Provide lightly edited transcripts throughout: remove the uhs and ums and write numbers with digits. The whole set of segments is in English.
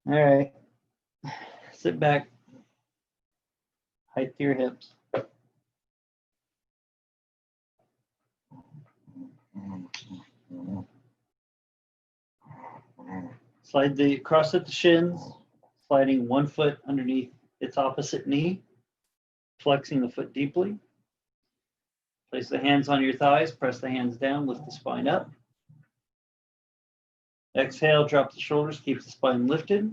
All right. Sit back. Height to your hips. Slide the cross at the shins, sliding one foot underneath its opposite knee, flexing the foot deeply. Place the hands on your thighs, press the hands down, lift the spine up. Exhale, drop the shoulders, keep the spine lifted.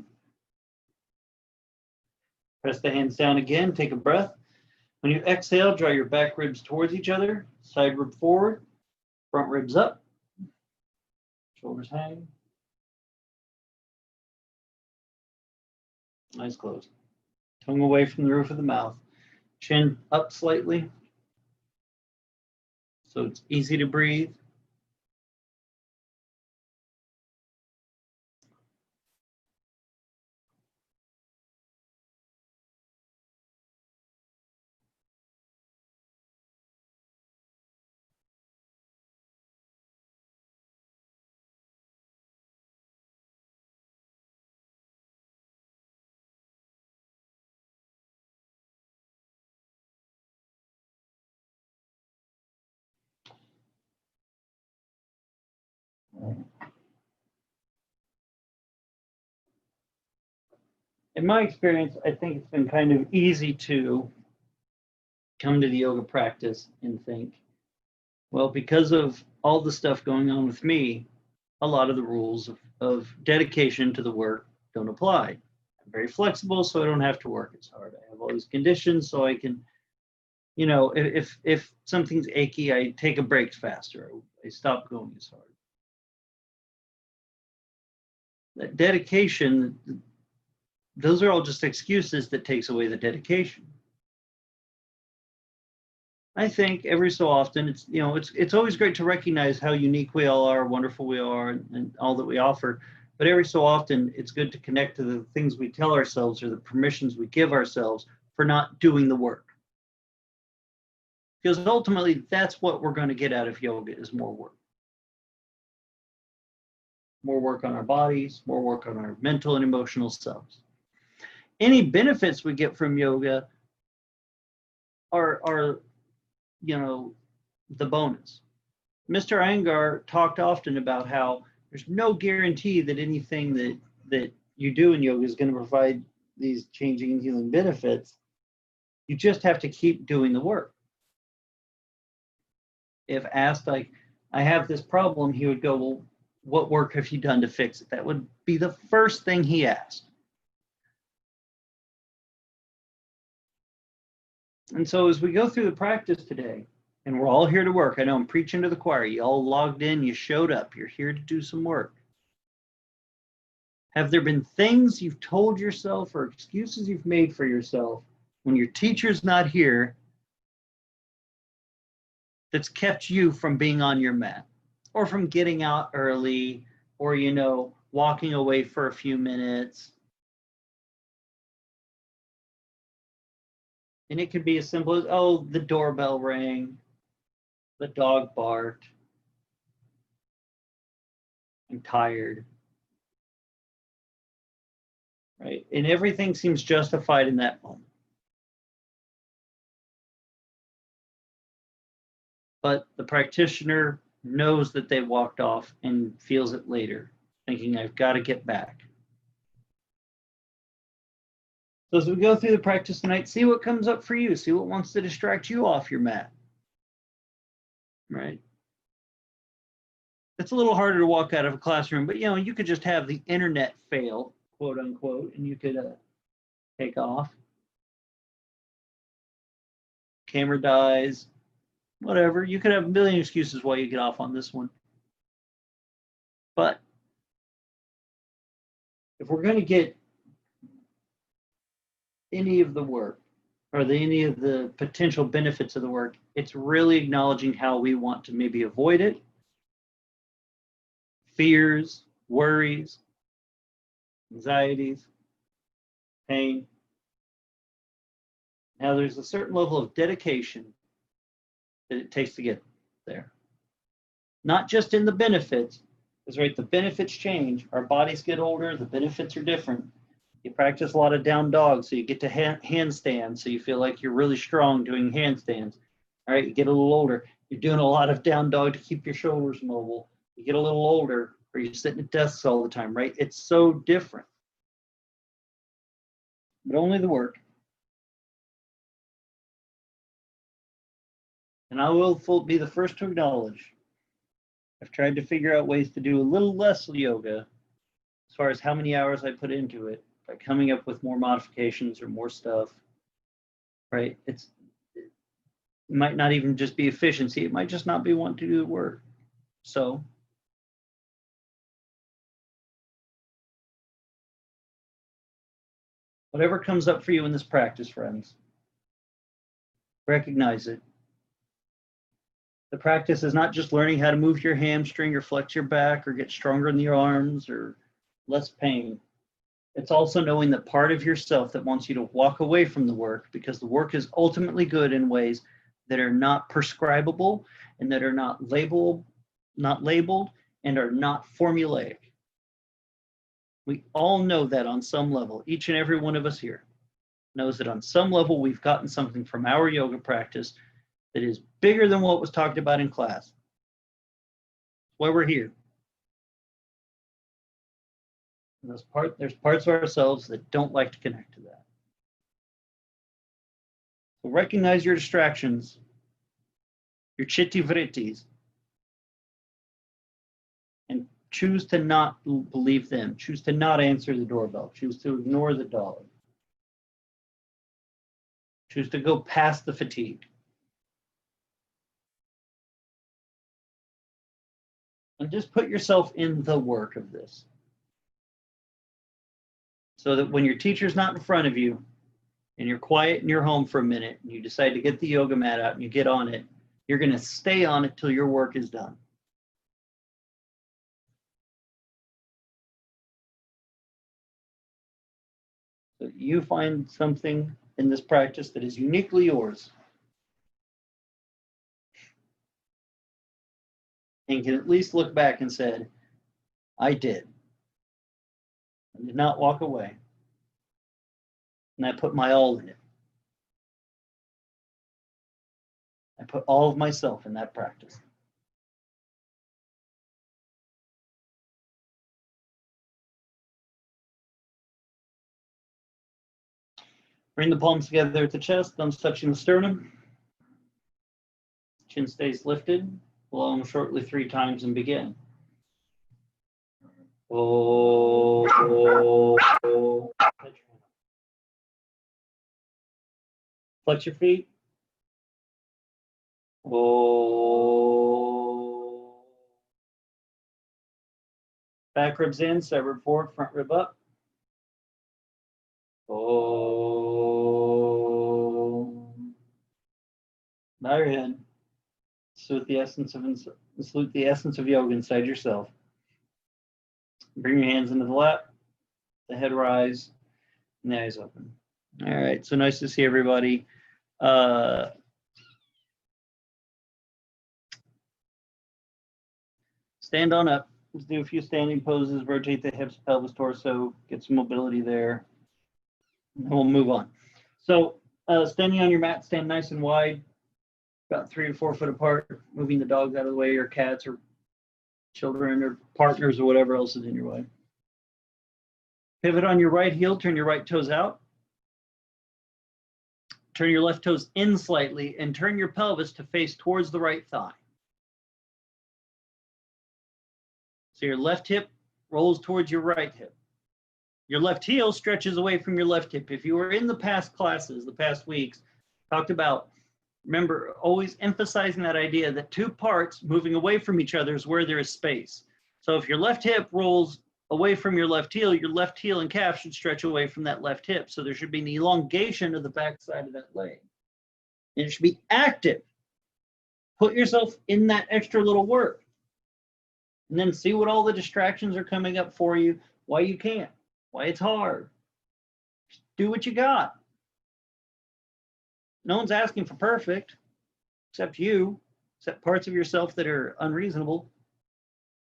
Press the hands down again, take a breath. When you exhale, draw your back ribs towards each other, side rib forward, front ribs up, shoulders hang. Eyes closed. Tongue away from the roof of the mouth. Chin up slightly, so it's easy to breathe. In my experience, I think it's been kind of easy to come to the yoga practice and think, well, because of all the stuff going on with me, a lot of the rules of dedication to the work don't apply. I'm very flexible, so I don't have to work as hard. I have all these conditions, so I can, you know, if something's achy, I take a break faster. I stop going as hard. That dedication, those are all just excuses that takes away the dedication. I think every so often, it's always great to recognize how unique we all are, wonderful we are, and all that we offer. But every so often, it's good to connect to the things we tell ourselves or the permissions we give ourselves for not doing the work. Because ultimately, that's what we're going to get out of yoga is more work. More work on our bodies, more work on our mental and emotional selves. Any benefits we get from yoga are the bonus. Mr. Iyengar talked often about how there's no guarantee that anything that you do in yoga is going to provide these changing and healing benefits. You just have to keep doing the work. If asked, like, I have this problem, he would go, well, what work have you done to fix it? That would be the first thing he asked. And so as we go through the practice today, and we're all here to work. I know I'm preaching to the choir. You all logged in, you showed up, you're here to do some work. Have there been things you've told yourself or excuses you've made for yourself when your teacher's not here that's kept you from being on your mat or from getting out early or, walking away for a few minutes? And it could be as simple as, oh, the doorbell rang, the dog barked, I'm tired, right? And everything seems justified in that moment. But the practitioner knows that they walked off and feels it later, thinking, I've got to get back. So as we go through the practice tonight, see what comes up for you. See what wants to distract you off your mat, right? It's a little harder to walk out of a classroom, but you could just have the internet fail, quote unquote, and you could take off. Camera dies, whatever. You could have a million excuses why you get off on this one. But if we're going to get any of the work or any of the potential benefits of the work, it's really acknowledging how we want to maybe avoid it. Fears, worries, anxieties, pain. Now there's a certain level of dedication that it takes to get there. Not just in the benefits, because right, the benefits change. Our bodies get older, the benefits are different. You practice a lot of down dog, so you get to handstands, so you feel like you're really strong doing handstands. All right, you get a little older, you're doing a lot of down dog to keep your shoulders mobile. You get a little older, or you're sitting at desks all the time, right? It's so different. But only the work. And I will be the first to acknowledge, I've tried to figure out ways to do a little less yoga as far as how many hours I put into it by coming up with more modifications or more stuff, right? It might not even just be efficiency. It might just not be wanting to do the work. So whatever comes up for you in this practice, friends, recognize it. The practice is not just learning how to move your hamstring or flex your back or get stronger in your arms or less pain. It's also knowing the part of yourself that wants you to walk away from the work, because the work is ultimately good in ways that are not prescribable and that are not labeled and are not formulaic. We all know that on some level. Each and every one of us here knows that on some level we've gotten something from our yoga practice that is bigger than what was talked about in class. That's why we're here. And there's parts of ourselves that don't like to connect to that. So recognize your distractions, your chitti vrittis, and choose to not believe them. Choose to not answer the doorbell. Choose to ignore the dog. Choose to go past the fatigue. And just put yourself in the work of this. So that when your teacher's not in front of you and you're quiet in your home for a minute and you decide to get the yoga mat out and you get on it, you're going to stay on it till your work is done. So you find something in this practice that is uniquely yours and can at least look back and say, I did. I did not walk away. And I put my all in it. I put all of myself in that practice. Bring the palms together at the chest, thumbs touching the sternum. Chin stays lifted. Blow them shortly 3 times and begin. Oh, oh, oh. Flex your feet. Oh. Back ribs in, side rib forward, front rib up. Oh. Bow your head. Salute the essence of yoga inside yourself. Bring your hands into the lap, the head rise, and the eyes open. All right, so nice to see everybody. Stand on up. Let's do a few standing poses, rotate the hips, pelvis, torso, get some mobility there. And we'll move on. So standing on your mat, stand nice and wide, about 3 to 4 foot apart, moving the dogs out of the way, or cats or children or partners or whatever else is in your way. Pivot on your right heel, turn your right toes out. Turn your left toes in slightly and turn your pelvis to face towards the right thigh. So your left hip rolls towards your right hip. Your left heel stretches away from your left hip. If you were in the past classes, the past weeks, talked about, remember, always emphasizing that idea that 2 parts moving away from each other is where there is space. So if your left hip rolls away from your left heel and calf should stretch away from that left hip. So there should be an elongation of the back side of that leg. And it should be active. Put yourself in that extra little work. And then see what all the distractions are coming up for you, why you can't, why it's hard. Just do what you got. No one's asking for perfect, except you, except parts of yourself that are unreasonable.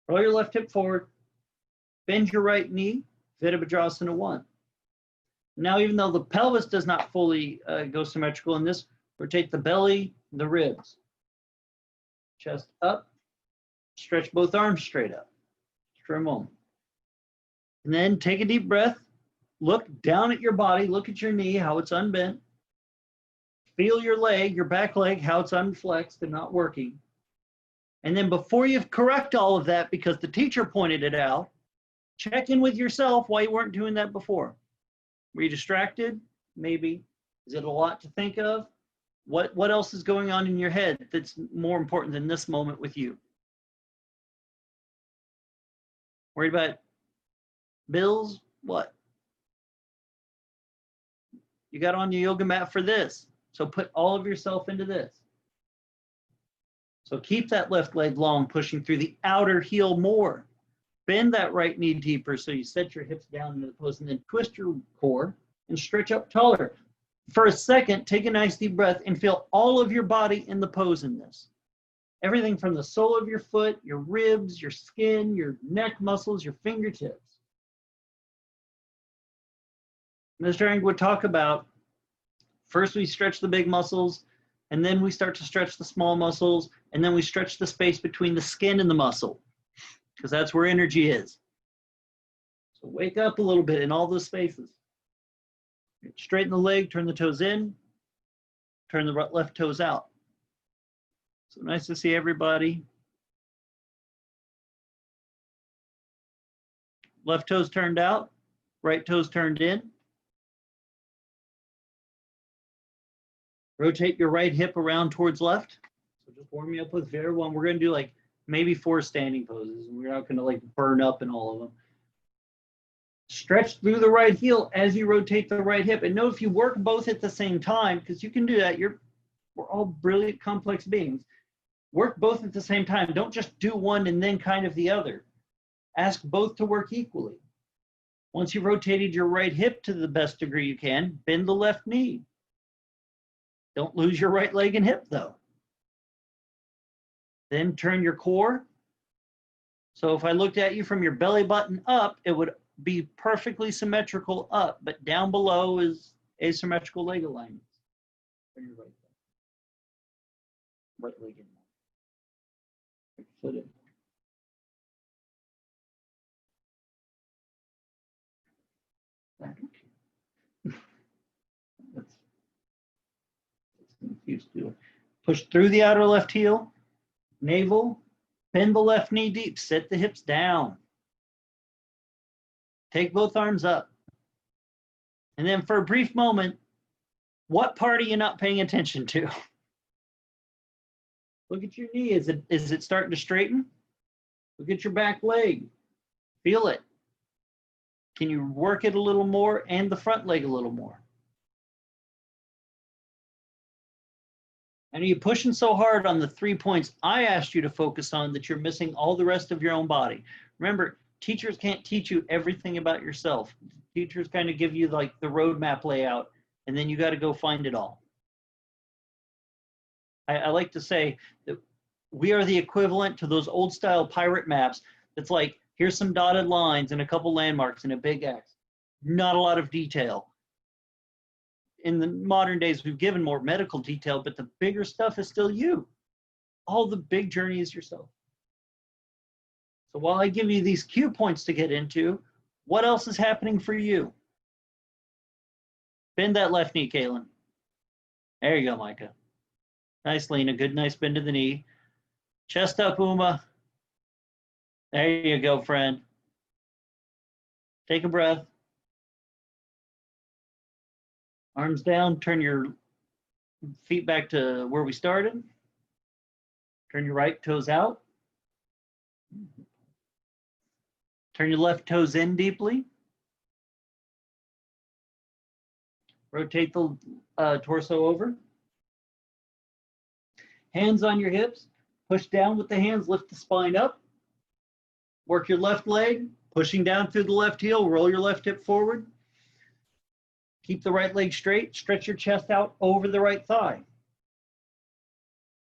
Roll your left hip forward. Bend your right knee, Virabhadrasana 1. Now, even though the pelvis does not fully go symmetrical in this, rotate the belly, the ribs. Chest up, stretch both arms straight up for a moment. And then take a deep breath, look down at your body, look at your knee, how it's unbent. Feel your leg, your back leg, how it's unflexed and not working. And then before you correct all of that, because the teacher pointed it out, check in with yourself why you weren't doing that before. Were you distracted? Maybe. Is it a lot to think of? What else is going on in your head that's more important than this moment with you? Worried about bills? What? You got on your yoga mat for this. So put all of yourself into this. So keep that left leg long, pushing through the outer heel more. Bend that right knee deeper so you set your hips down into the pose, and then twist your core and stretch up taller. For a second, take a nice deep breath and feel all of your body in the pose in this. Everything from the sole of your foot, your ribs, your skin, your neck muscles, your fingertips. Mr. Eng would talk about, first we stretch the big muscles, and then we start to stretch the small muscles, and then we stretch the space between the skin and the muscle, because that's where energy is. So wake up a little bit in all those spaces. Straighten the leg, turn the toes in, turn the left toes out. So nice to see everybody. Left toes turned out, right toes turned in. Rotate your right hip around towards left. So just warm me up with very one. We're going to do like maybe 4 standing poses, and we're not going to like burn up in all of them. Stretch through the right heel as you rotate the right hip. And know if you work both at the same time, because you can do that, we're all brilliant, complex beings. Work both at the same time. Don't just do one and then kind of the other. Ask both to work equally. Once you've rotated your right hip to the best degree you can, bend the left knee. Don't lose your right leg and hip though. Then turn your core. So if I looked at you from your belly button up, it would be perfectly symmetrical up, but down below is asymmetrical leg alignments. Turn your right leg in. Foot in. That's confused too. Push through the outer left heel, navel, bend the left knee deep, set the hips down. Take both arms up. And then for a brief moment, what part are you not paying attention to? Look at your knee. Is it starting to straighten? Look at your back leg. Feel it. Can you work it a little more and the front leg a little more? And are you pushing so hard on the 3 points I asked you to focus on that you're missing all the rest of your own body? Remember, teachers can't teach you everything about yourself. Teachers kind of give you like the roadmap layout, and then you got to go find it all. I like to say that we are the equivalent to those old style pirate maps. That's like, here's some dotted lines and a couple landmarks and a big X. Not a lot of detail. In the modern days, we've given more medical detail, but the bigger stuff is still you. All the big journey is yourself. So while I give you these cue points to get into, what else is happening for you? Bend that left knee, Kaylin. There you go, Micah. Nice, Lena. Good, nice bend to the knee. Chest up, Uma. There you go, friend. Take a breath. Arms down. Turn your feet back to where we started. Turn your right toes out. Turn your left toes in deeply. Rotate the torso over. Hands on your hips. Push down with the hands. Lift the spine up. Work your left leg. Pushing down through the left heel. Roll your left hip forward. Keep the right leg straight. Stretch your chest out over the right thigh.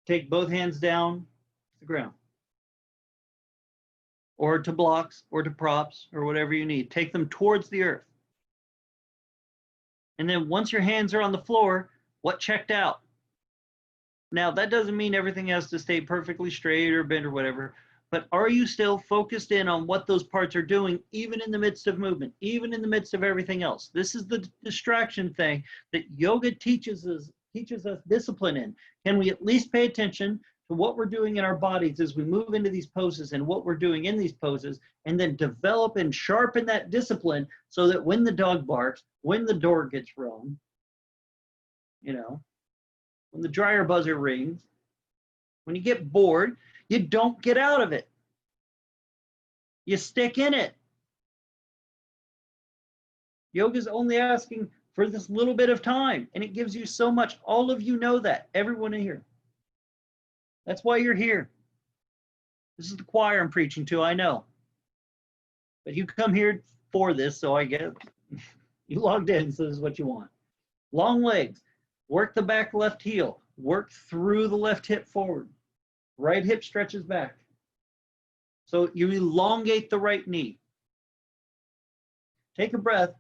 Take both hands down to the ground, or to blocks, or to props, or whatever you need. Take them towards the earth. And then once your hands are on the floor, what checked out? Now, that doesn't mean everything has to stay perfectly straight or bent or whatever, but are you still focused in on what those parts are doing, even in the midst of movement, even in the midst of everything else? This is the distraction thing that yoga teaches us discipline in. Can we at least pay attention to what we're doing in our bodies as we move into these poses and what we're doing in these poses, and then develop and sharpen that discipline so that when the dog barks, when the door gets rung, you know, when the dryer buzzer rings, when you get bored, you don't get out of it. You stick in it. Yoga's only asking for this little bit of time, and it gives you so much. All of you know that. Everyone in here. That's why you're here. This is the choir I'm preaching to, I know. But you come here for this, so I guess you logged in, so this is what you want. Long legs. Work the back left heel. Work through the left hip forward. Right hip stretches back. So you elongate the right knee. Take a breath.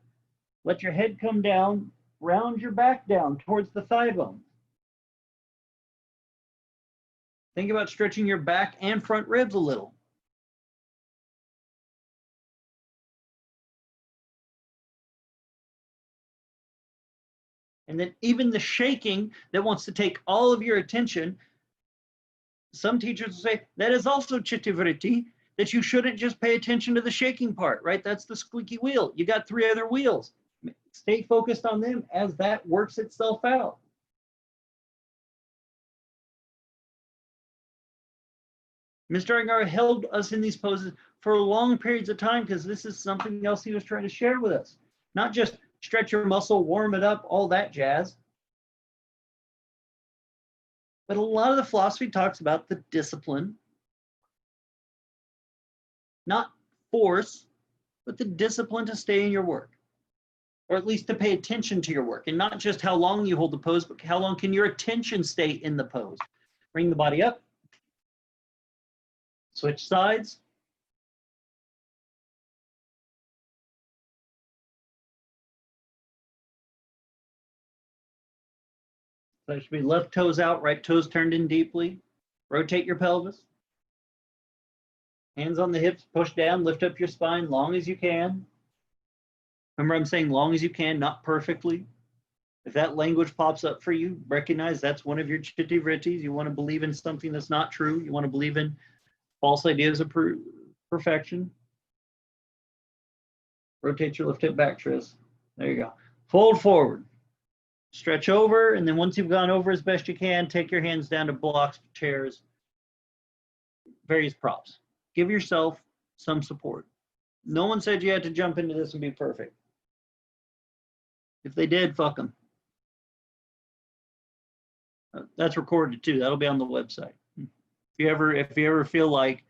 Let your head come down. Round your back down towards the thigh bone. Think about stretching your back and front ribs a little. And then even the shaking that wants to take all of your attention, some teachers will say that is also chitti-vritti, that you shouldn't just pay attention to the shaking part, right? That's the squeaky wheel. You got 3 other wheels. Stay focused on them as that works itself out. Mr. Iyengar held us in these poses for long periods of time because this is something else he was trying to share with us. Not just stretch your muscle, warm it up, all that jazz. But a lot of the philosophy talks about the discipline, not force, but the discipline to stay in your work, or at least to pay attention to your work, and not just how long you hold the pose, but how long can your attention stay in the pose. Bring the body up, switch sides. So it should be left toes out, right toes turned in deeply. Rotate your pelvis. Hands on the hips, push down, lift up your spine long as you can. Remember, I'm saying long as you can, not perfectly. If that language pops up for you, recognize that's one of your chitti-vrittis. You want to believe in something that's not true. You want to believe in false ideas of perfection. Rotate your left hip back, Tris. There you go. Fold forward. Stretch over, and then once you've gone over as best you can, take your hands down to blocks, chairs, various props. Give yourself some support. No one said you had to jump into this and be perfect. If they did, fuck them. That's recorded too. That'll be on the website. If you ever feel like,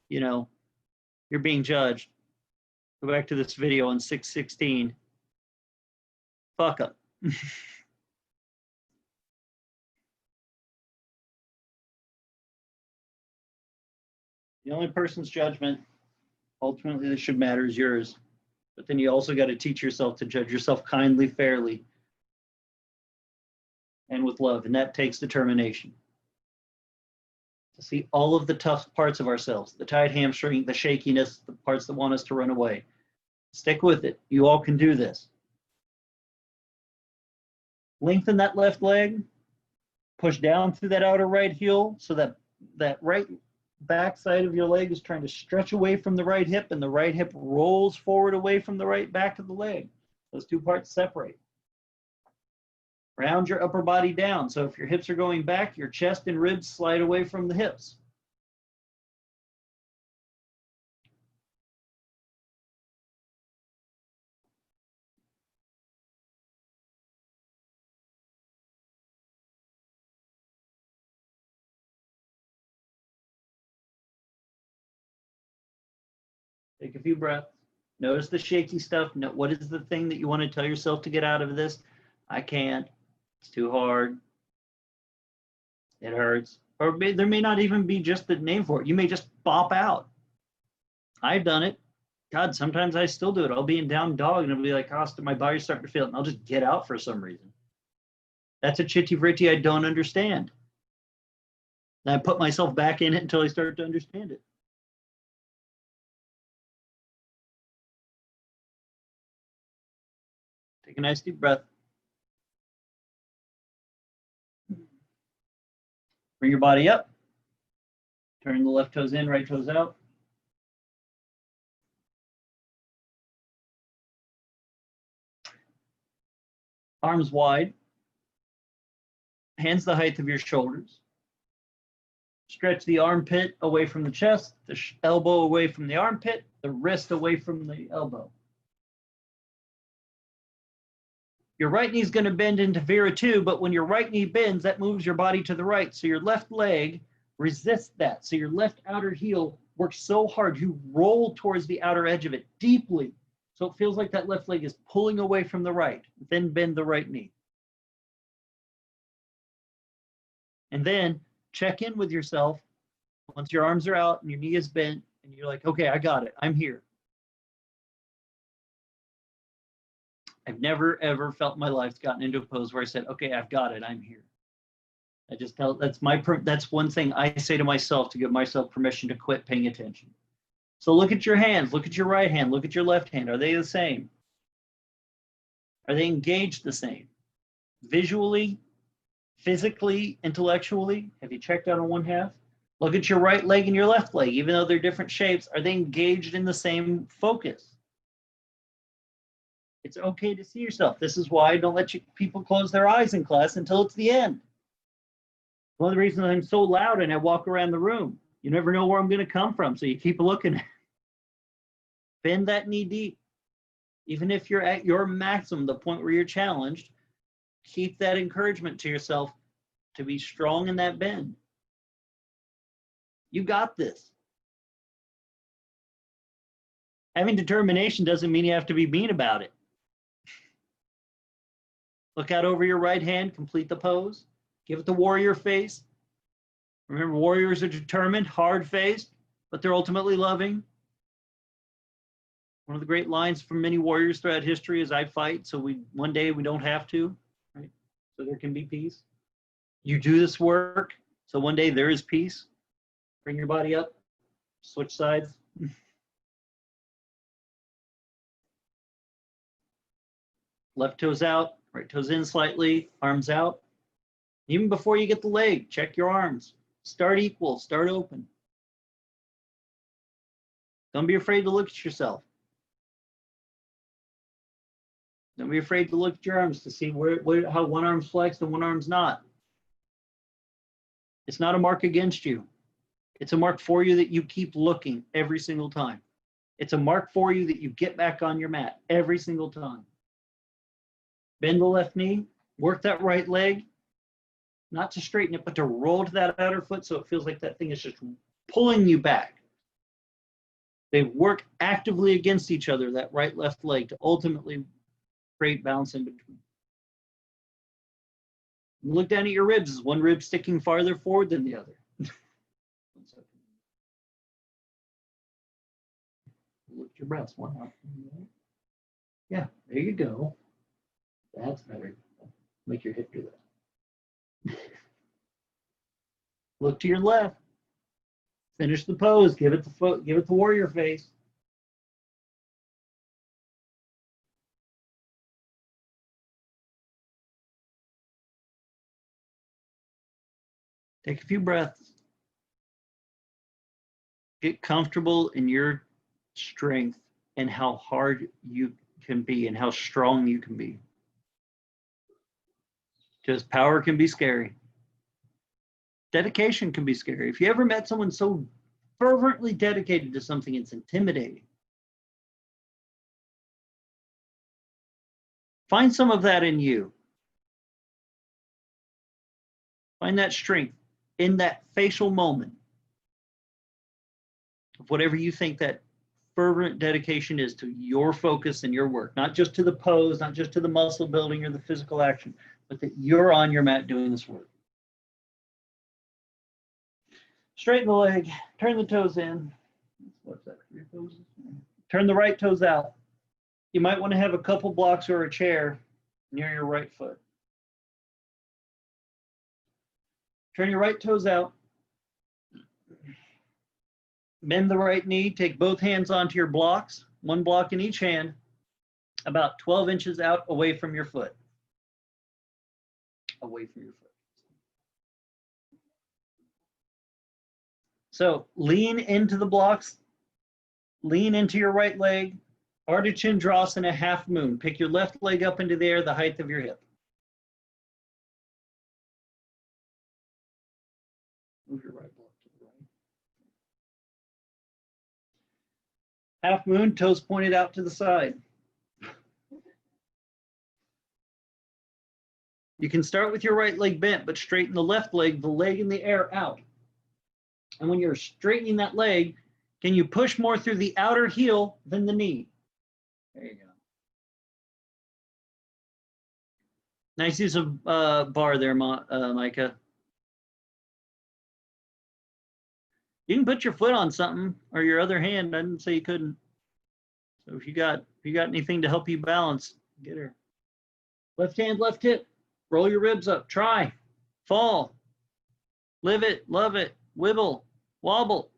you know, you're being judged, go back to this video on 6/16. Fuck up. The only person's judgment ultimately that should matter is yours. But then you also got to teach yourself to judge yourself kindly, fairly, and with love. And that takes determination. To see all of the tough parts of ourselves, the tight hamstring, the shakiness, the parts that want us to run away. Stick with it. You all can do this. Lengthen that left leg. Push down through that outer right heel so that that right back side of your leg is trying to stretch away from the right hip, and the right hip rolls forward away from the right back of the leg. Those two parts separate. Round your upper body down. So if your hips are going back, your chest and ribs slide away from the hips. Take a few breaths. Notice the shaky stuff. What is the thing that you want to tell yourself to get out of this? I can't. It's too hard. It hurts. Or there may not even be just the name for it. You may just bop out. I've done it. God, sometimes I still do it. I'll be in down dog and it'll be like, oh, my body's starting to feel it. And I'll just get out for some reason. That's a chitty vritti I don't understand. And I put myself back in it until I start to understand it. Take a nice deep breath. Bring your body up. Turn the left toes in, right toes out. Arms wide. Hands the height of your shoulders. Stretch the armpit away from the chest, the elbow away from the armpit, the wrist away from the elbow. Your right knee is going to bend into Vira too, but when your right knee bends, that moves your body to the right. So your left leg resists that. So your left outer heel works so hard, you roll towards the outer edge of it deeply. So it feels like that left leg is pulling away from the right. Then bend the right knee. And then check in with yourself once your arms are out and your knee is bent and you're like, okay, I got it. I'm here. I've never, ever felt in my life gotten into a pose where I said, okay, I've got it. I'm here. I just tell, that's one thing I say to myself to give myself permission to quit paying attention. So look at your hands, look at your right hand, look at your left hand. Are they the same? Are they engaged the same? Visually, physically, intellectually? Have you checked out on one half? Look at your right leg and your left leg. Even though they're different shapes, are they engaged in the same focus? It's okay to see yourself. This is why I don't let people close their eyes in class until it's the end. One of the reasons I'm so loud and I walk around the room. You never know where I'm going to come from, so you keep looking. Bend that knee deep. Even if you're at your maximum, the point where you're challenged, keep that encouragement to yourself to be strong in that bend. You got this. Having determination doesn't mean you have to be mean about it. Look out over your right hand, complete the pose. Give it the warrior face. Remember, warriors are determined, hard-faced, but they're ultimately loving. One of the great lines from many warriors throughout history is, I fight so one day we don't have to, right? So there can be peace. You do this work, so one day there is peace. Bring your body up, switch sides. Left toes out, right toes in slightly, arms out. Even before you get the leg, check your arms. Start equal, start open. Don't be afraid to look at yourself. Don't be afraid to look at your arms to see how one arm's flexed and one arm's not. It's not a mark against you. It's a mark for you that you keep looking every single time. It's a mark for you that you get back on your mat every single time. Bend the left knee, work that right leg, not to straighten it, but to roll to that outer foot so it feels like that thing is just pulling you back. They work actively against each other, that right, left leg, to ultimately create balance in between. Look down at your ribs. Is one rib sticking farther forward than the other? Look at your breasts. One up. Yeah, there you go. That's better. Make your hip do that. Look to your left. Finish the pose. Give it the foot. Give it the warrior face. Take a few breaths. Get comfortable in your strength and how hard you can be and how strong you can be. Because power can be scary. Dedication can be scary. If you ever met someone so fervently dedicated to something, it's intimidating. Find some of that in you. Find that strength in that facial moment of whatever you think that fervent dedication is to your focus and your work, not just to the pose, not just to the muscle building or the physical action, but that you're on your mat doing this work. Straighten the leg, turn the toes in. What's that? Turn the right toes out. You might want to have a couple blocks or a chair near your right foot. Turn your right toes out. Bend the right knee. Take both hands onto your blocks, one block in each hand, about 12 inches out away from your foot. Away from your foot. So lean into the blocks, lean into your right leg, Ardha Chandrasana, half moon. Pick your left leg up into the air, the height of your hip. Move your right block to the right. Half moon, toes pointed out to the side. You can start with your right leg bent, but straighten the left leg, the leg in the air out. And when you're straightening that leg, can you push more through the outer heel than the knee? There you go. Nice use of bar there, Micah. You can put your foot on something or your other hand. I didn't say you couldn't. So if you got anything to help you balance, get her. Left hand, left hip. Roll your ribs up. Try. Fall. Live it. Love it. Wibble. Wobble.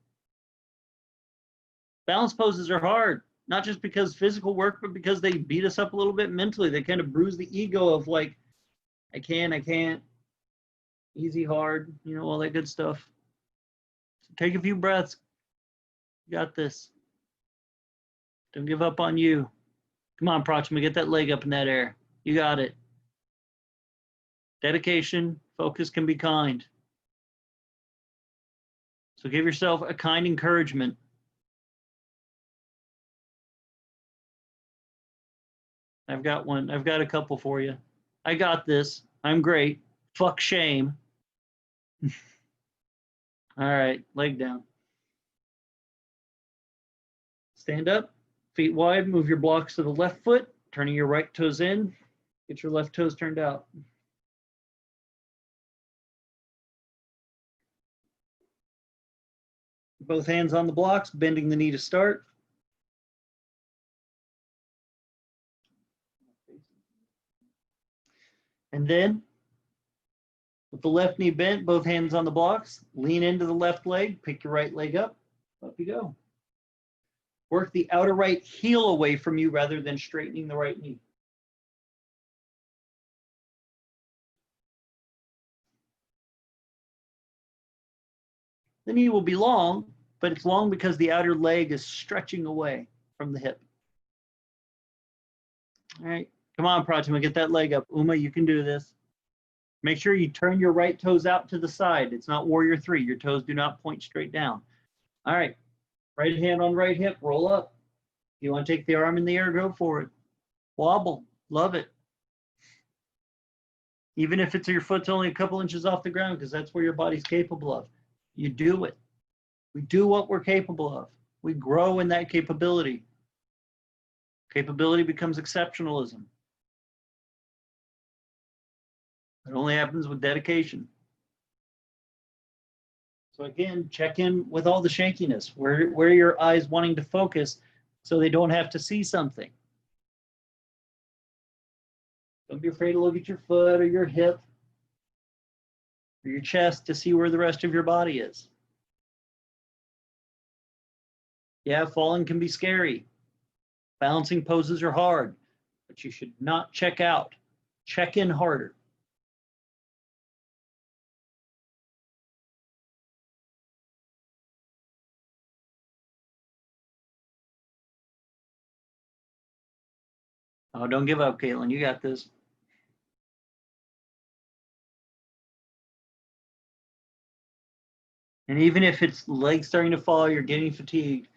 Balance poses are hard, not just because physical work, but because they beat us up a little bit mentally. They kind of bruise the ego of like, I can't, easy, hard, you know, all that good stuff. So take a few breaths. You got this. Don't give up on you. Come on, Proxima, get that leg up in that air. You got it. Dedication, focus can be kind. So give yourself a kind encouragement. I've got one. I've got a couple for you. I got this. I'm great. Fuck shame. All right, leg down. Stand up, feet wide, move your blocks to the left foot, turning your right toes in. Get your left toes turned out. Both hands on the blocks, bending the knee to start. And then, with the left knee bent, both hands on the blocks, lean into the left leg, pick your right leg up you go. Work the outer right heel away from you rather than straightening the right knee. The knee will be long, but it's long because the outer leg is stretching away from the hip. All right, come on, Pratima, get that leg up. Uma, you can do this. Make sure you turn your right toes out to the side. It's not warrior three. Your toes do not point straight down. All right, right hand on right hip, roll up. You want to take the arm in the air, go for it. Wobble, love it. Even if it's your foot's only a couple inches off the ground, because that's where your body's capable of. You do it. We do what we're capable of. We grow in that capability. Capability becomes exceptionalism. It only happens with dedication. So again, check in with all the shankiness. Where are your eyes wanting to focus so they don't have to see something? Don't be afraid to look at your foot or your hip or your chest to see where the rest of your body is. Yeah, falling can be scary. Balancing poses are hard, but you should not check out. Check in harder. Oh, don't give up, Caitlin. You got this. And even if it's legs starting to fall, you're getting fatigued,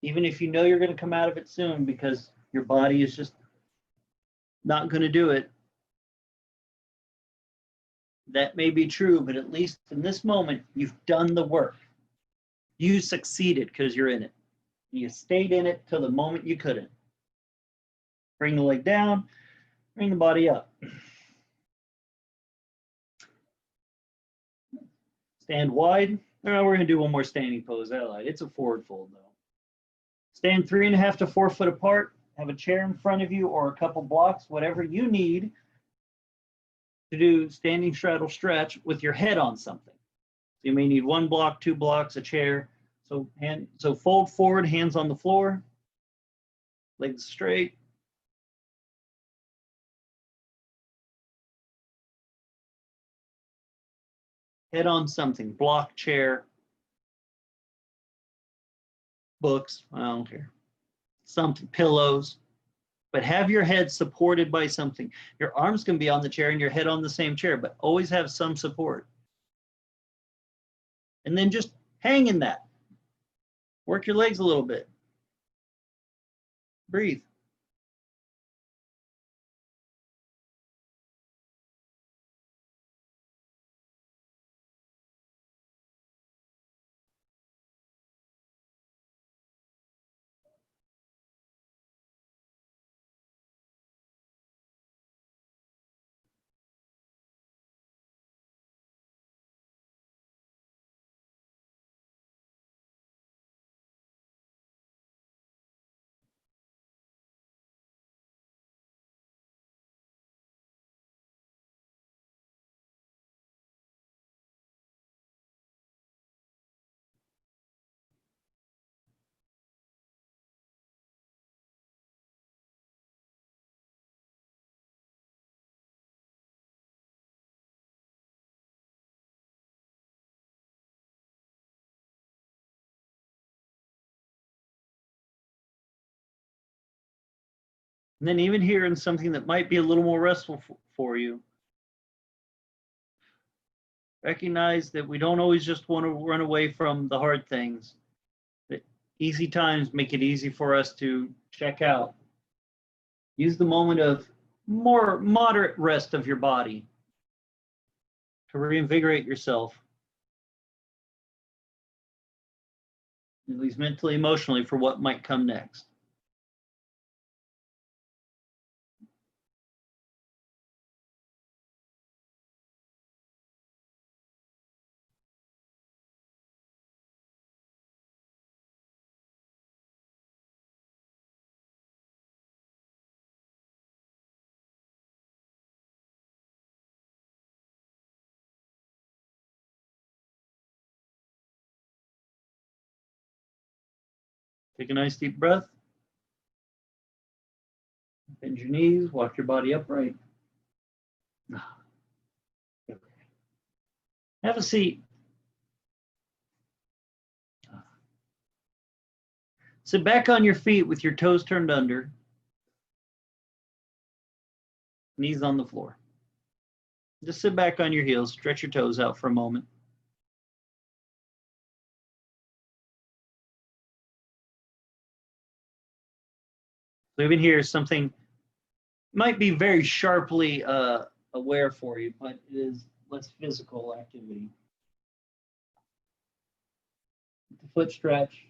even if you know you're going to come out of it soon because your body is just not going to do it, that may be true, but at least in this moment, you've done the work. You succeeded because you're in it. You stayed in it till the moment you couldn't. Bring the leg down, bring the body up. Stand wide. We're going to do one more standing pose. It's a forward fold, though. Stand 3.5 to 4 foot apart. Have a chair in front of you or a couple blocks, whatever you need to do standing straddle stretch with your head on something. So you may need 1 block, 2 blocks, a chair. So fold forward, hands on the floor, legs straight. Head on something, block, chair, books, I don't care. Something, pillows, but have your head supported by something. Your arms can be on the chair and your head on the same chair, but always have some support. And then just hang in that. Work your legs a little bit. Breathe. And then even here in something that might be a little more restful for you, recognize that we don't always just want to run away from the hard things. That easy times make it easy for us to check out. Use the moment of more moderate rest of your body to reinvigorate yourself, at least mentally, emotionally, for what might come next. Take a nice deep breath. Bend your knees, walk your body upright. Have a seat. Sit back on your feet with your toes turned under, knees on the floor. Just sit back on your heels, stretch your toes out for a moment. So even here, something might be very sharply aware for you, but it is less physical activity. The foot stretch.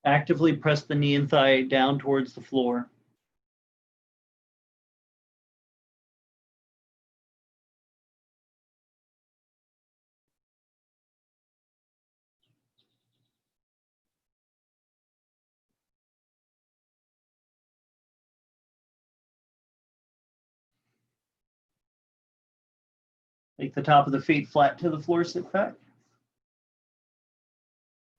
Actively press the knee and thigh down towards the floor. Take the top of the feet flat to the floor, sit back.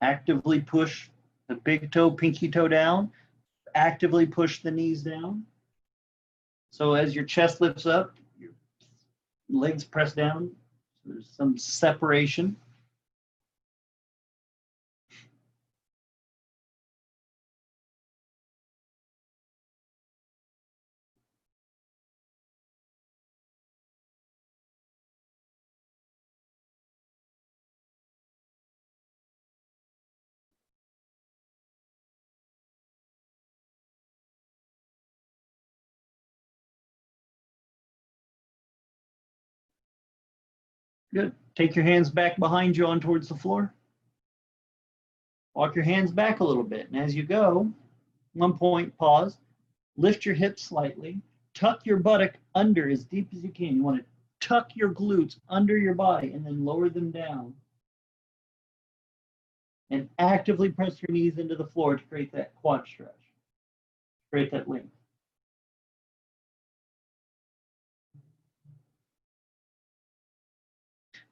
Actively push the big toe, pinky toe down. Actively push the knees down. So as your chest lifts up, your legs press down. So there's some separation. Good. Take your hands back behind you on towards the floor. Walk your hands back a little bit. And as you go, 1 point, pause. Lift your hips slightly. Tuck your buttock under as deep as you can. You want to tuck your glutes under your body and then lower them down. and actively press your knees into the floor to create that quad stretch, create that length.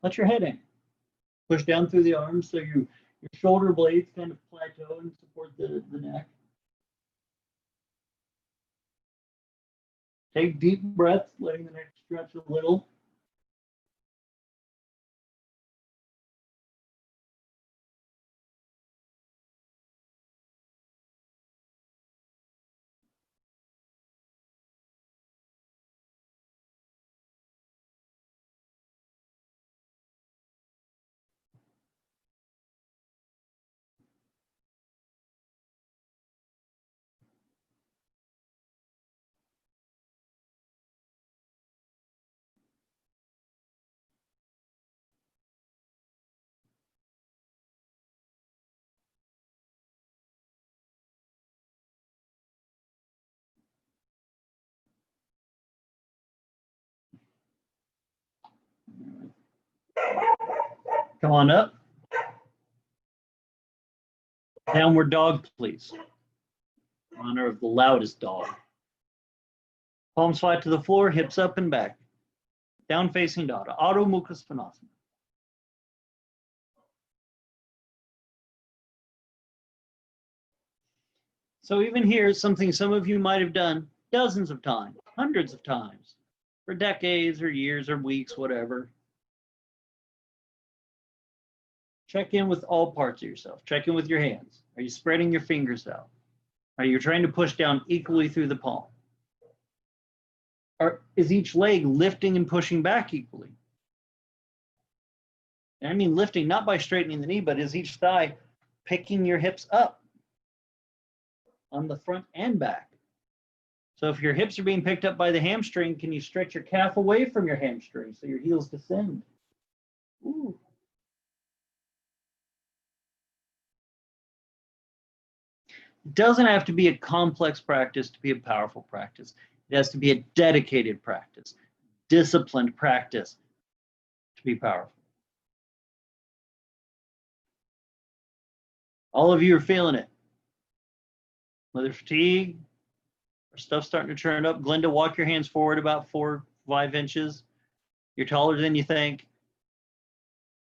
Let your head hang. Push down through the arms so your shoulder blades kind of plateau and support the neck. Take deep breaths, letting the neck stretch a little. Come on up. Downward dog, please. In honor of the loudest dog. Palms flat to the floor, hips up and back. Down facing dog, Adho Mukha Svanasana. So even here, something some of you might have done dozens of times, hundreds of times, for decades or years or weeks, whatever. Check in with all parts of yourself. Check in with your hands. Are you spreading your fingers out? Are you trying to push down equally through the palm? Or is each leg lifting and pushing back equally? And I mean lifting not by straightening the knee, but is each thigh picking your hips up on the front and back? So if your hips are being picked up by the hamstring, can you stretch your calf away from your hamstring so your heels descend? Ooh. It doesn't have to be a complex practice to be a powerful practice. It has to be a dedicated practice, disciplined practice to be powerful. All of you are feeling it. Whether fatigue or stuff starting to turn up. Glenda, walk your hands forward about 4 or 5 inches. You're taller than you think.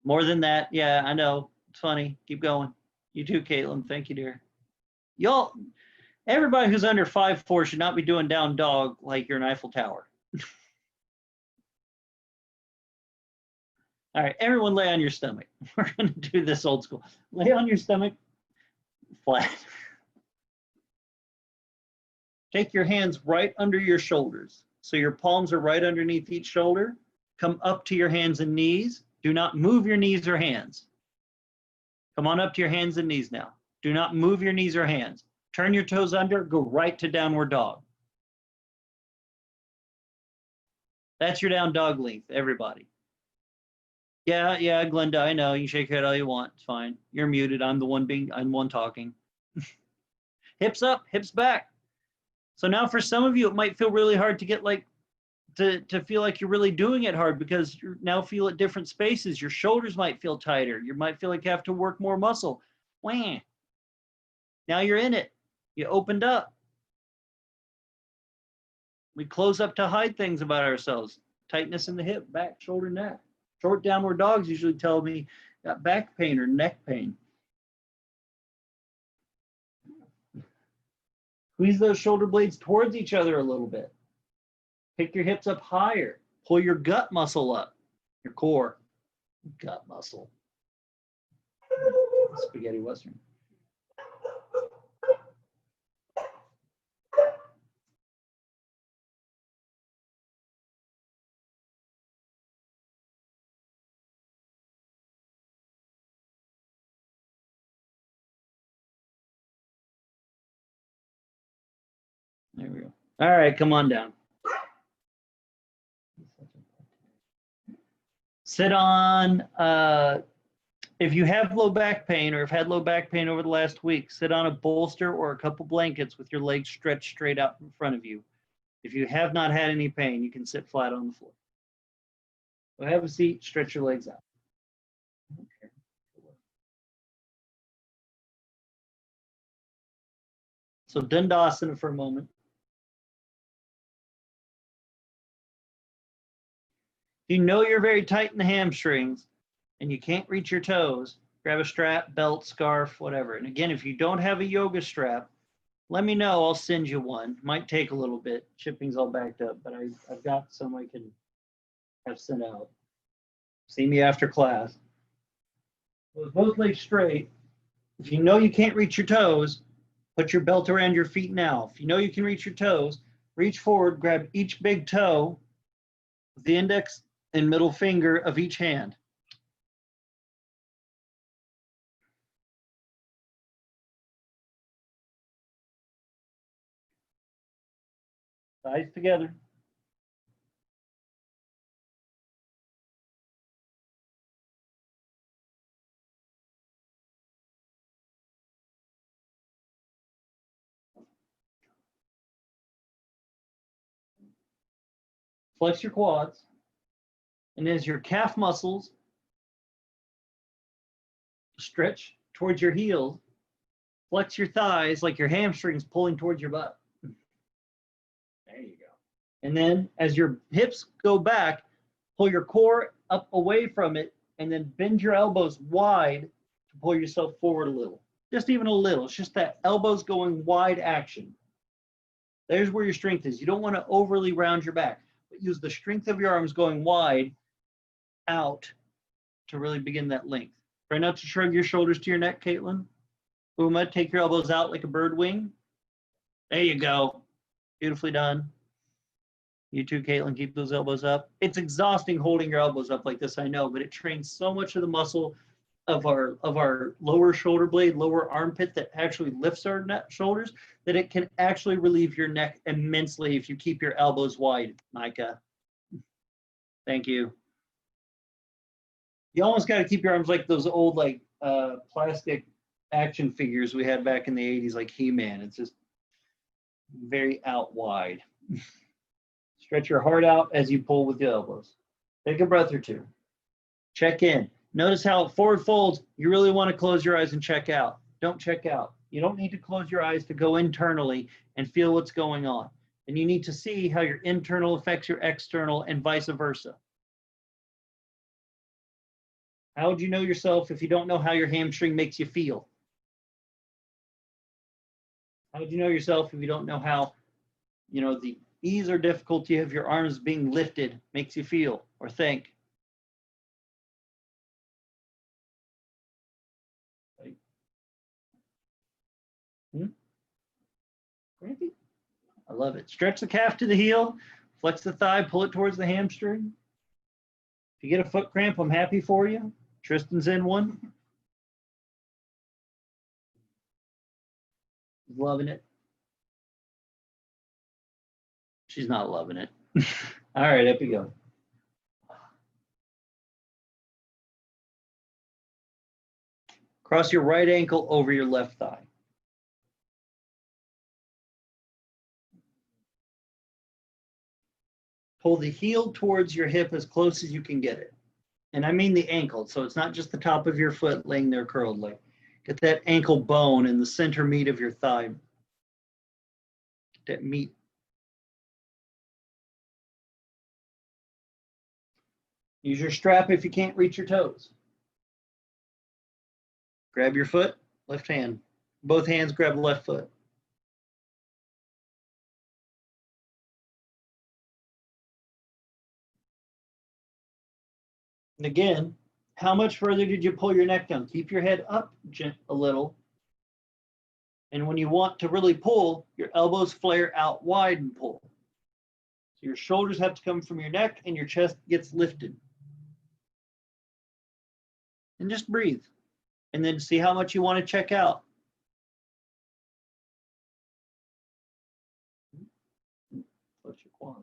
More than that, yeah, I know. It's funny. Keep going. You too, Caitlin. Thank you, dear. Y'all, everybody who's under 5'4" should not be doing down dog like you're an Eiffel Tower. All right, everyone lay on your stomach. We're going to do this old school. Lay on your stomach flat. Take your hands right under your shoulders. So your palms are right underneath each shoulder. Come up to your hands and knees. Do not move your knees or hands. Come on up to your hands and knees now. Do not move your knees or hands. Turn your toes under, go right to downward dog. That's your down dog length, everybody. Yeah, Glenda, I know. You can shake your head all you want. It's fine. You're muted. I'm the one talking. Hips up, hips back. So now for some of you, it might feel really hard to get to feel like you're really doing it hard because you now feel at different spaces. Your shoulders might feel tighter. You might feel like you have to work more muscle. Wah. Now you're in it. You opened up. We close up to hide things about ourselves. Tightness in the hip, back, shoulder, neck. Short downward dogs usually tell me got back pain or neck pain. Squeeze those shoulder blades towards each other a little bit. Pick your hips up higher. Pull your gut muscle up, your core, gut muscle. Spaghetti Western. There we go. All right, come on down. Sit on, if you have low back pain or have had low back pain over the last week, sit on a bolster or a couple blankets with your legs stretched straight out in front of you. If you have not had any pain, you can sit flat on the floor. So have a seat, stretch your legs out. Okay. So Dandasana for a moment. If you know you're very tight in the hamstrings and you can't reach your toes, grab a strap, belt, scarf, whatever. And again, if you don't have a yoga strap, let me know. I'll send you one. Might take a little bit. Shipping's all backed up, but I've got some I can have sent out. See me after class. With both legs straight, if you know you can't reach your toes, put your belt around your feet now. If you know you can reach your toes, reach forward, grab each big toe with the index and middle finger of each hand. Thighs together. Flex your quads. And as your calf muscles stretch towards your heels, flex your thighs like your hamstrings pulling towards your butt. There you go. And then as your hips go back, pull your core up away from it and then bend your elbows wide to pull yourself forward a little. Just even a little. It's just that elbows going wide action. There's where your strength is. You don't want to overly round your back, but use the strength of your arms going wide out to really begin that length. Try not to shrug your shoulders to your neck, Caitlin. Uma, take your elbows out like a bird wing. There you go. Beautifully done. You too, Caitlin, keep those elbows up. It's exhausting holding your elbows up like this, I know, but it trains so much of the muscle of our lower shoulder blade, lower armpit that actually lifts our shoulders, that it can actually relieve your neck immensely if you keep your elbows wide, Micah. Thank you. You almost got to keep your arms like those old plastic action figures we had back in the 80s, like He-Man. It's just very out wide. Stretch your heart out as you pull with the elbows. Take a breath or two. Check in. Notice how it forward folds. You really want to close your eyes and check out. Don't check out. You don't need to close your eyes to go internally and feel what's going on. And you need to see how your internal affects your external and vice versa. How would you know yourself if you don't know how your hamstring makes you feel? How would you know yourself if you don't know how, the ease or difficulty of your arms being lifted makes you feel or think? Right. I love it. Stretch the calf to the heel, flex the thigh, pull it towards the hamstring. If you get a foot cramp, I'm happy for you. Tristan's in one. He's loving it. She's not loving it. All right, up you go. Cross your right ankle over your left thigh. Pull the heel towards your hip as close as you can get it. And I mean the ankle, so it's not just the top of your foot laying there curled. Like, get that ankle bone in the center meat of your thigh. Get that meat. Use your strap if you can't reach your toes. Grab your foot, left hand. Both hands grab the left foot. And again, how much further did you pull your neck down? Keep your head up a little. And when you want to really pull, your elbows flare out wide and pull. So your shoulders have to come from your neck and your chest gets lifted. And just breathe. And then see how much you want to check out. Flex your quad.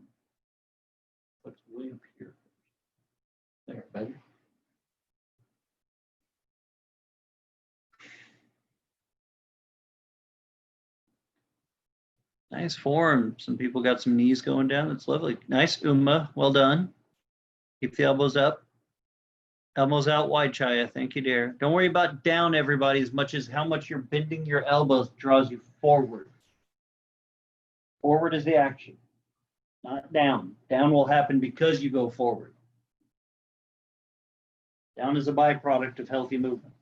Flex way up here. There, better. Nice form. Some people got some knees going down. That's lovely. Nice, Uma. Well done. Keep the elbows up. Elbows out wide, Chaya. Thank you, dear. Don't worry about down, everybody, as much as how much you're bending your elbows draws you forward. Forward is the action, not down. Down will happen because you go forward. Down is a byproduct of healthy movement.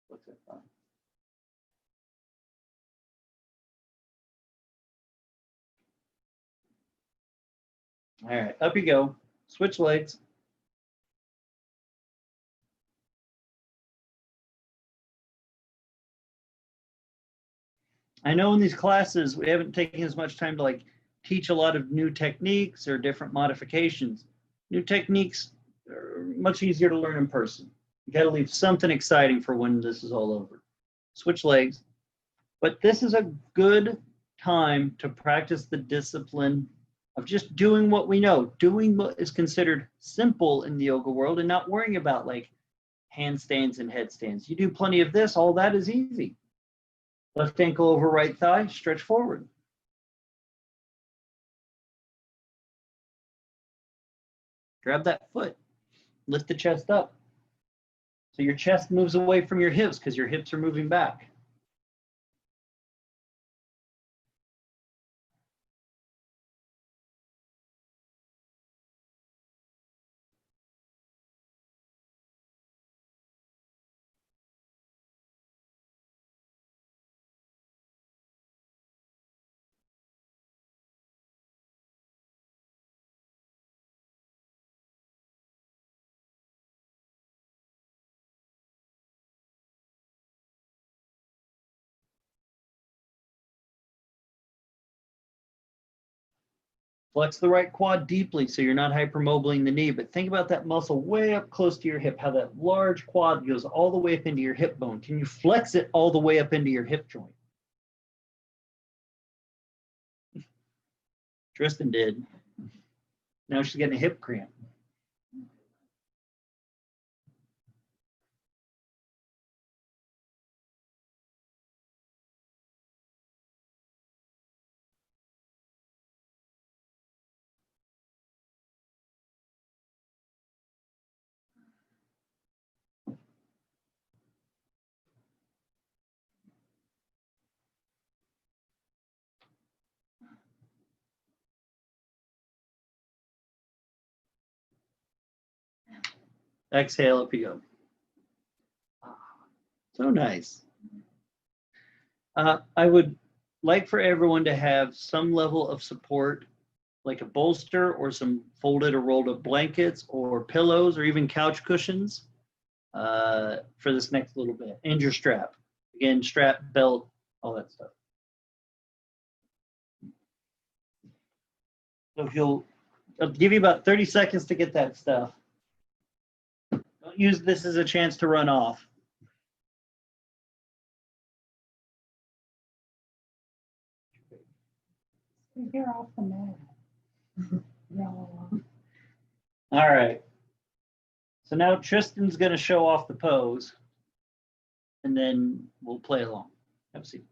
What's that from? All right, up you go. Switch legs. I know in these classes, we haven't taken as much time to like teach a lot of new techniques or different modifications. New techniques are much easier to learn in person. You got to leave something exciting for when this is all over. Switch legs. But this is a good time to practice the discipline of just doing what we know, doing what is considered simple in the yoga world and not worrying about like handstands and headstands. You do plenty of this, all that is easy. Left ankle over right thigh, stretch forward. Grab that foot, lift the chest up. So your chest moves away from your hips because your hips are moving back. Flex the right quad deeply so you're not hypermobiling the knee, but think about that muscle way up close to your hip, how that large quad goes all the way up into your hip bone. Can you flex it all the way up into your hip joint? Tristan did. Now she's getting a hip cramp. Exhale, up you go. So nice. I would like for everyone to have some level of support, like a bolster or some folded or rolled up blankets or pillows or even couch cushions for this next little bit. And your strap. Again, strap, belt, all that stuff. So I'll give you about 30 seconds to get that stuff. Don't use this as a chance to run off. You're off the mat. No. All right. So now Tristan's going to show off the pose, and then we'll play along. Have a seat.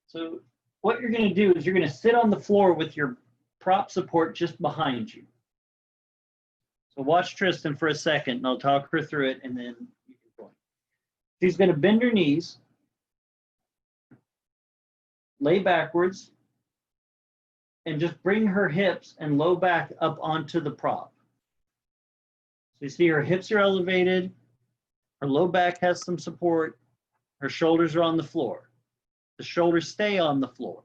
So what you're going to do is you're going to sit on the floor with your prop support just behind you. So watch Tristan for a second, and I'll talk her through it, and then you can go. She's going to bend her knees, lay backwards, and just bring her hips and low back up onto the prop. So you see her hips are elevated, her low back has some support, her shoulders are on the floor. The shoulders stay on the floor.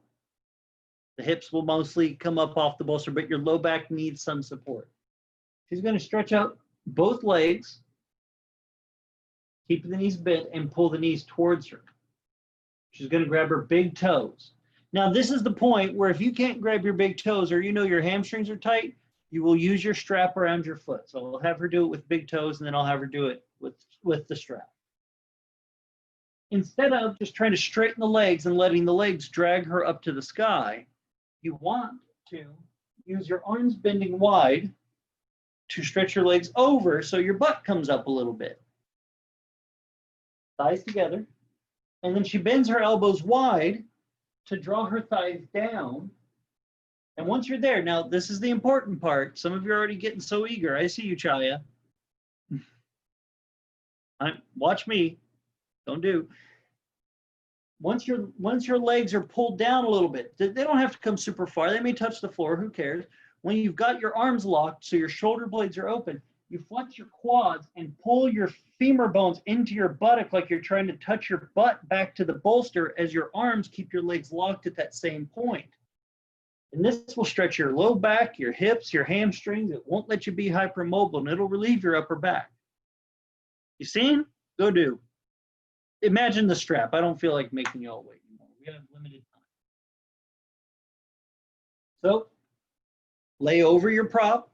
The hips will mostly come up off the bolster, but your low back needs some support. She's going to stretch out both legs, keep the knees bent, and pull the knees towards her. She's going to grab her big toes. Now, this is the point where if you can't grab your big toes or you know your hamstrings are tight, you will use your strap around your foot. So I'll have her do it with big toes, and then I'll have her do it with the strap. Instead of just trying to straighten the legs and letting the legs drag her up to the sky, you want to use your arms bending wide to stretch your legs over so your butt comes up a little bit. Thighs together. And then she bends her elbows wide to draw her thighs down. And once you're there, now this is the important part. Some of you are already getting so eager. I see you, Chaya. Watch me. Don't do. once your legs are pulled down a little bit, they don't have to come super far. They may touch the floor, who cares? When you've got your arms locked so your shoulder blades are open, you flex your quads and pull your femur bones into your buttock like you're trying to touch your butt back to the bolster as your arms keep your legs locked at that same point. And this will stretch your low back, your hips, your hamstrings. It won't let you be hypermobile, and it'll relieve your upper back. You seen? Go do. Imagine the strap. I don't feel like making you all wait anymore. We have limited time. So lay over your prop.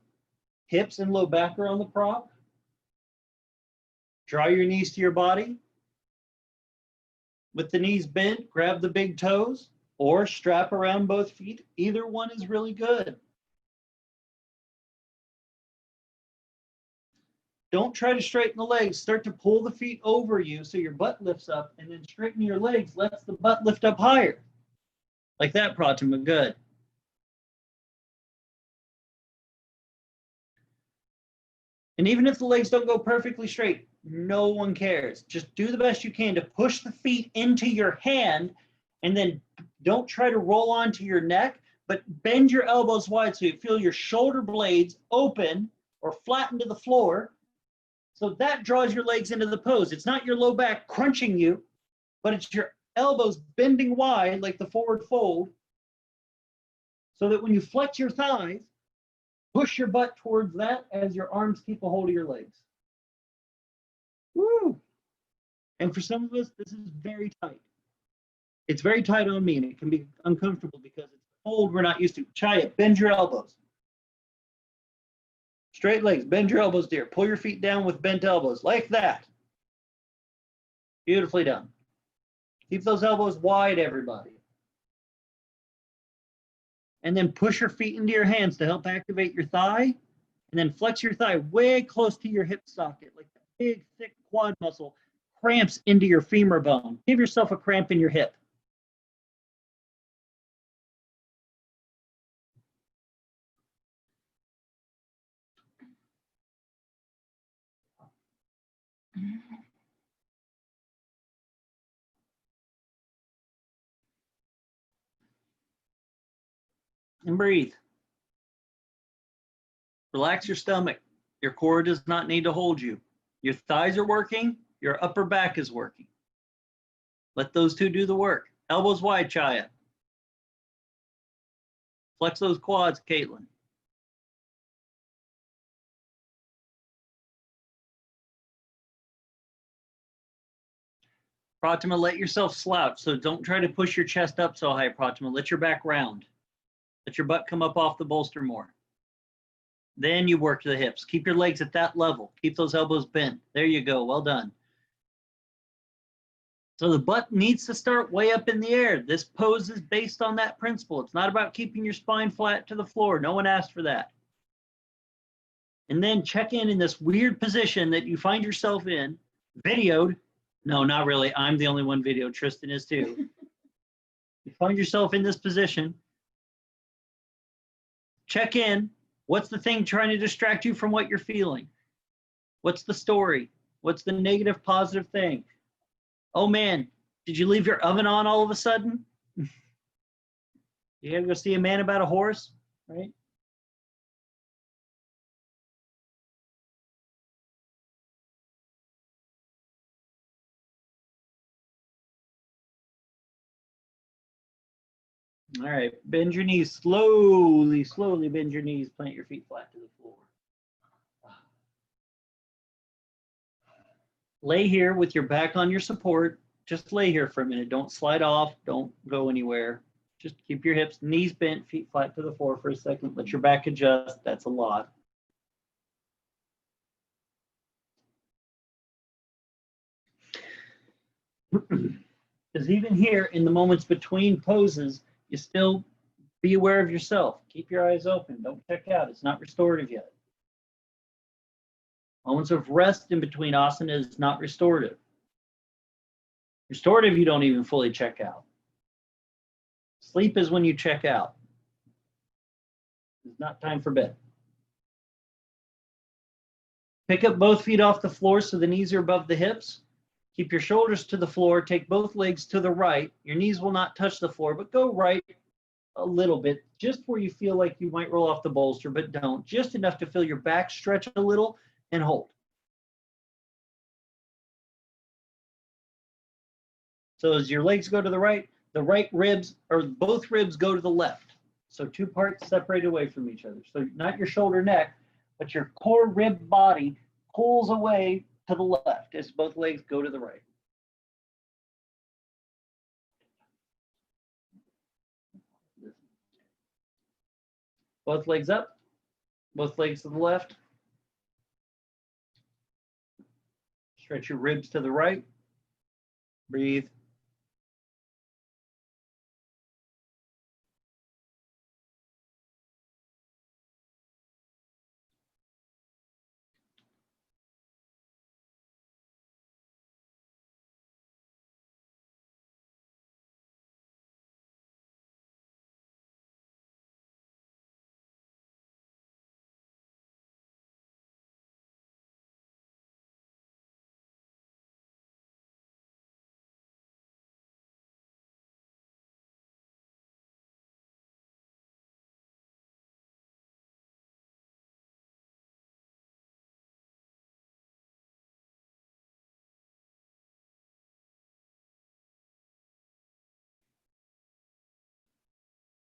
Hips and low back are on the prop. Draw your knees to your body. With the knees bent, grab the big toes or strap around both feet. Either one is really good. Don't try to straighten the legs. Start to pull the feet over you so your butt lifts up, and then straighten your legs. Let the butt lift up higher. Like that, Pratima. Good. And even if the legs don't go perfectly straight, no one cares. Just do the best you can to push the feet into your hand, and then don't try to roll onto your neck, but bend your elbows wide so you feel your shoulder blades open or flatten to the floor. So that draws your legs into the pose. It's not your low back crunching you, but it's your elbows bending wide like the forward fold, so that when you flex your thighs, push your butt towards that as your arms keep a hold of your legs. Woo! And for some of us, this is very tight. It's very tight on me, and it can be uncomfortable because it's a hold we're not used to. Try it. Bend your elbows. Straight legs. Bend your elbows, dear. Pull your feet down with bent elbows, like that. Beautifully done. Keep those elbows wide, everybody. And then push your feet into your hands to help activate your thigh. And then flex your thigh way close to your hip socket, like that big, thick quad muscle cramps into your femur bone. Give yourself a cramp in your hip. And breathe. Relax your stomach. Your core does not need to hold you. Your thighs are working. Your upper back is working. Let those two do the work. Elbows wide, Chaya. Flex those quads, Caitlin. Pratima, let yourself slouch. So don't try to push your chest up so high, Pratima. Let your back round. Let your butt come up off the bolster more. Then you work the hips. Keep your legs at that level. Keep those elbows bent. There you go. Well done. So the butt needs to start way up in the air. This pose is based on that principle. It's not about keeping your spine flat to the floor. No one asked for that. And then check in this weird position that you find yourself in, videoed. No, not really. I'm the only one videoed. Tristan is too. You find yourself in this position. Check in. What's the thing trying to distract you from what you're feeling? What's the story? What's the negative, positive thing? Oh man, did you leave your oven on all of a sudden? You gotta go see a man about a horse, right? All right, bend your knees slowly, slowly bend your knees, plant your feet flat to the floor. Lay here with your back on your support. Just lay here for a minute. Don't slide off, don't go anywhere. Just keep your hips, knees bent, feet flat to the floor for a second. Let your back adjust, that's a lot. Because even here, in the moments between poses, you still be aware of yourself. Keep your eyes open. Don't check out. It's not restorative yet. Moments of rest in between asana is not restorative. Restorative, you don't even fully check out. Sleep is when you check out. It's not time for bed. Pick up both feet off the floor so the knees are above the hips. Keep your shoulders to the floor. Take both legs to the right. Your knees will not touch the floor, but go right a little bit, just where you feel like you might roll off the bolster, but don't. Just enough to feel your back stretch a little and hold. So as your legs go to the right ribs, or both ribs, go to the left. So two parts separate away from each other. So not your shoulder neck, but your core rib body pulls away to the left as both legs go to the right. Both legs up, both legs to the left. Stretch your ribs to the right. Breathe.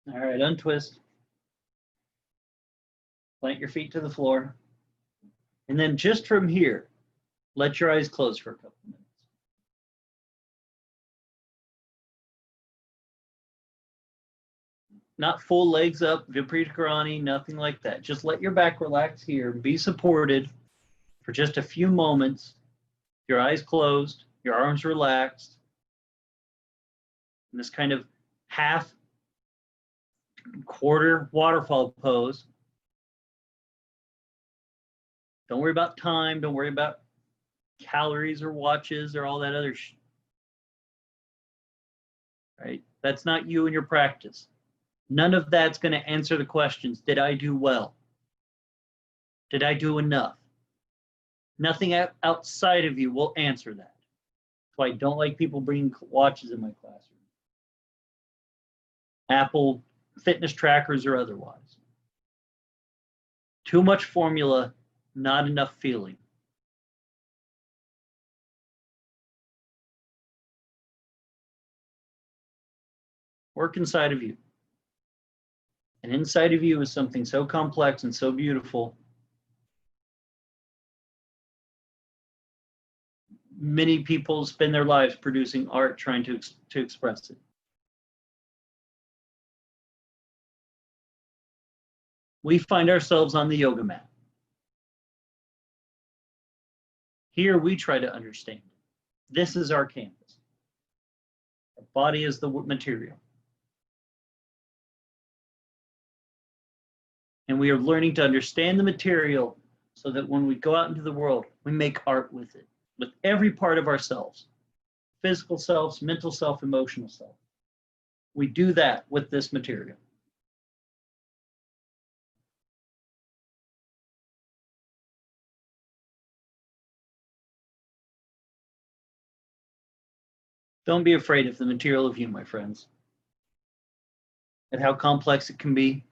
All right, untwist. Plant your feet to the floor. And then just from here, let your eyes close for a couple minutes. Not full legs up, Viparita Karani, nothing like that. Just let your back relax here. Be supported for just a few moments. Your eyes closed, your arms relaxed. In this kind of half quarter waterfall pose. Don't worry about time. Don't worry about calories or watches or all that other shit. Right? That's not you and your practice. None of that's going to answer the questions. Did I do well? Did I do enough? Nothing outside of you will answer that. That's why I don't like people bringing watches in my classroom. Apple fitness trackers or otherwise. Too much formula, not enough feeling. Work inside of you. And inside of you is something so complex and so beautiful. Many people spend their lives producing art trying to express it. We find ourselves on the yoga mat. Here we try to understand. This is our canvas. Our body is the material. And we are learning to understand the material so that when we go out into the world, we make art with it, with every part of ourselves, physical selves, mental self, emotional self. We do that with this material. Don't be afraid of the material of you, my friends, and how complex it can be,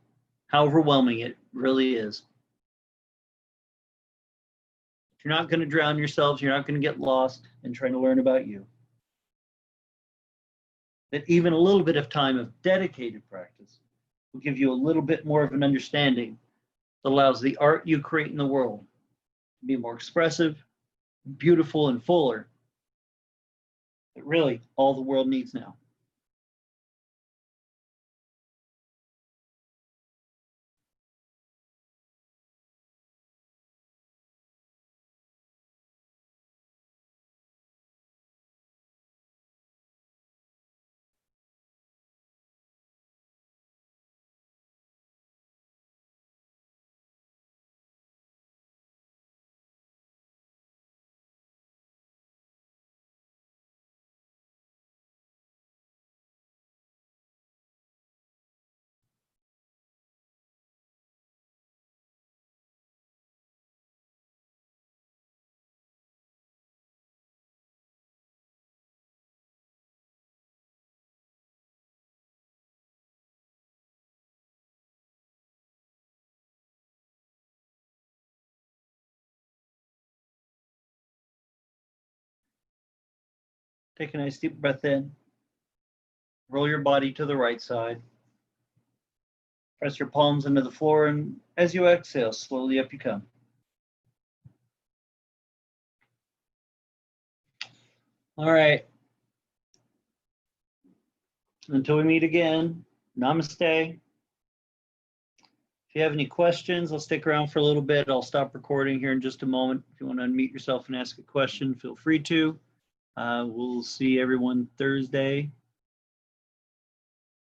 how overwhelming it really is. You're not going to drown yourselves. You're not going to get lost in trying to learn about you. That even a little bit of time of dedicated practice will give you a little bit more of an understanding that allows the art you create in the world to be more expressive, beautiful, and fuller. That really all the world needs now. Take a nice deep breath in. Roll your body to the right side. Press your palms into the floor, and as you exhale, slowly up you come. All right. Until we meet again, namaste. If you have any questions, I'll stick around for a little bit. I'll stop recording here in just a moment. If you want to unmute yourself and ask a question, feel free to. We'll see everyone Thursday